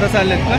दादा चाललेत का?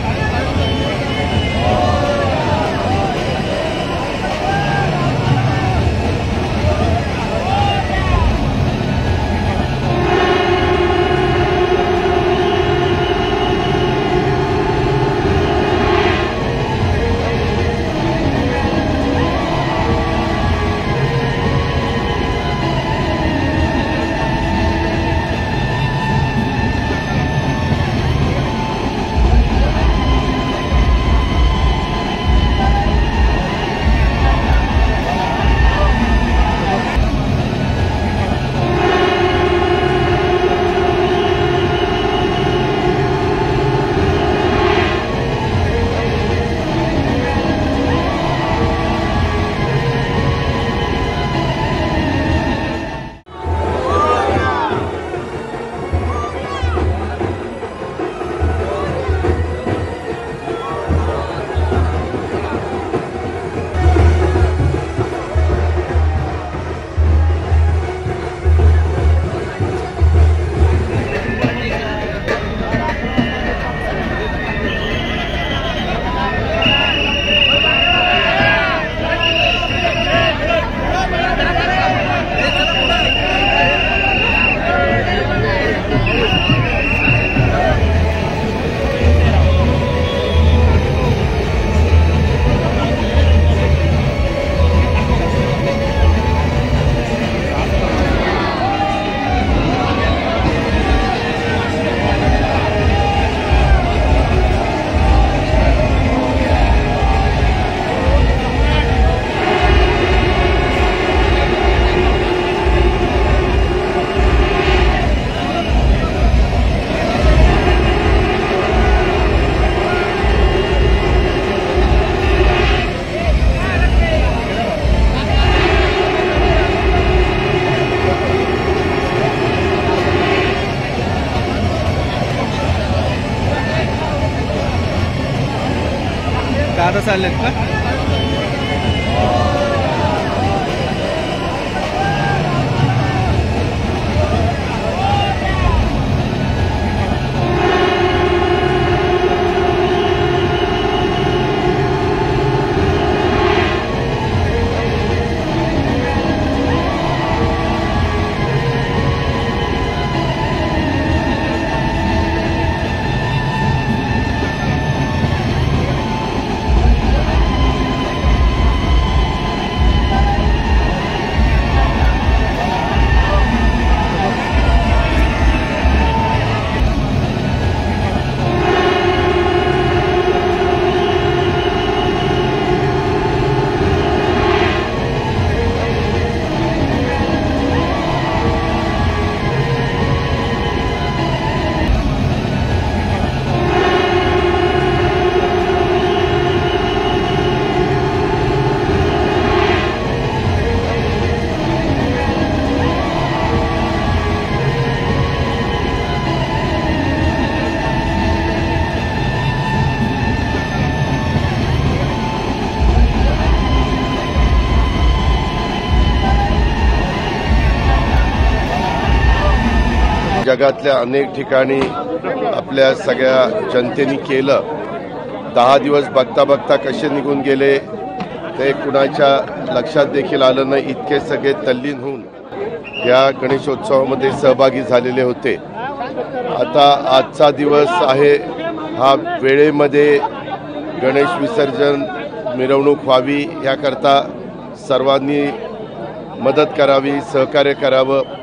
दादा चाललेत का? जगातल्या अनेक ठिकाणी आपल्या सगळ्या जनतेने केलं. 10 दिवस बघता बघता कसे निघून गेले ते कुणाच्या लक्षात देखील आलं नाही. इतके सगळे तल्लीन होऊन या गणेशोत्सवामध्ये सहभागी झालेले होते. आता आजचा दिवस आहे, हा वेळेमध्ये गणेश विसर्जन मिरवणूक व्हावी याकरता सर्वांनी मदत करावी, सहकार्य करावं.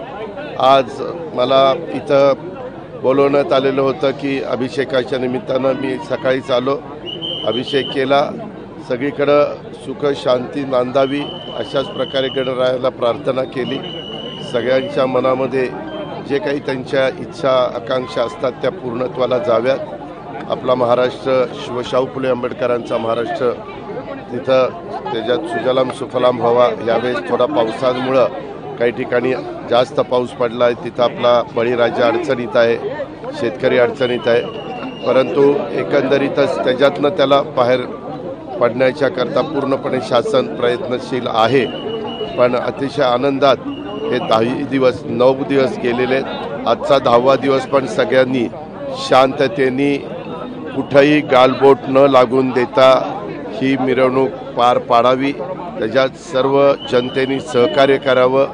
आज मला इथं बोलवण्यात आलेलं होतं की अभिषेकाच्या निमित्तानं मी सकाळीच आलो, अभिषेक केला. सगळीकडं सुख शांती नांदावी अशाच प्रकारे गणरायाला प्रार्थना केली. सगळ्यांच्या मनामध्ये जे काही त्यांच्या इच्छा आकांक्षा असतात त्या पूर्णत्वाला जाव्यात. आपला महाराष्ट्र शिवशाहू फुले आंबेडकरांचा महाराष्ट्र तिथं त्याच्यात सुजलाम सुफलाम व्हावा. यावेळेस थोडा पावसामुळं काही ठिकाणी जास्त पाऊस पडला आहे, तिथं आपला बळीराजा अडचणीत आहे, शेतकरी अडचणीत आहे. परंतु एकंदरीतच त्याच्यातनं त्याला बाहेर पडण्याच्या करता पूर्णपणे शासन प्रयत्नशील आहे. पण अतिशय आनंदात हे 10 दिवस 9 दिवस गेलेले आहेत. आजचा 10वा दिवस पण सगळ्यांनी शांततेने कुठेही गालबोट न लागून देता ही मिरवणूक पार पाडावी, त्याच्यात सर्व जनतेने सहकार्य करावं.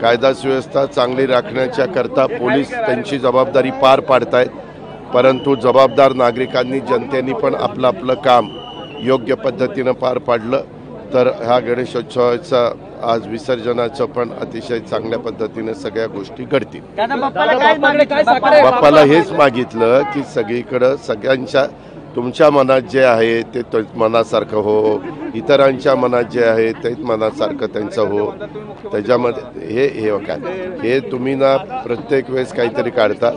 कायदा सुव्यवस्था चांगली राखण्याच्या करता पोलीस त्यांची जबाबदारी पार पाडतायत, परंतु जबाबदार नागरिकांनी जनतेने पण आपलं आपलं काम योग्य पद्धतीनं पार पाडलं तर ह्या गणेशोत्सवाचा आज विसर्जनाचं पण अतिशय चांगल्या पद्धतीने सगळ्या गोष्टी घडतील. बाप्पाला हेच मागितलं की सगळीकडं सगळ्यांच्या तुमच्या मनात जे आहे ते मनासारखं हो, इतरांच्या मनात जे आहे ते मनासारखं त्यांचं हो. त्याच्यामध्ये हे काय हे तुम्ही ना प्रत्येक वेळेस काहीतरी काढता.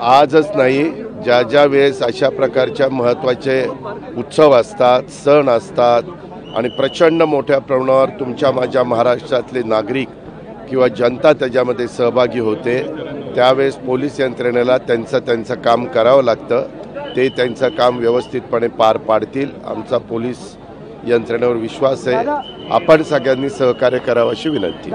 आजच नाही, ज्या ज्या वेळेस अशा प्रकारच्या महत्त्वाचे उत्सव असतात, सण असतात आणि प्रचंड मोठ्या प्रमाणावर तुमच्या माझ्या महाराष्ट्रातले नागरिक किंवा जनता त्याच्यामध्ये सहभागी होते, त्यावेळेस पोलीस यंत्रणेला त्यांचं काम करावं लागतं. ते त्यांचं काम व्यवस्थितपणे पार पाडतील. आमचा पोलीस यंत्रणेवर विश्वास आहे. आपण सगळ्यांनी सहकार्य करावं अशी विनंती.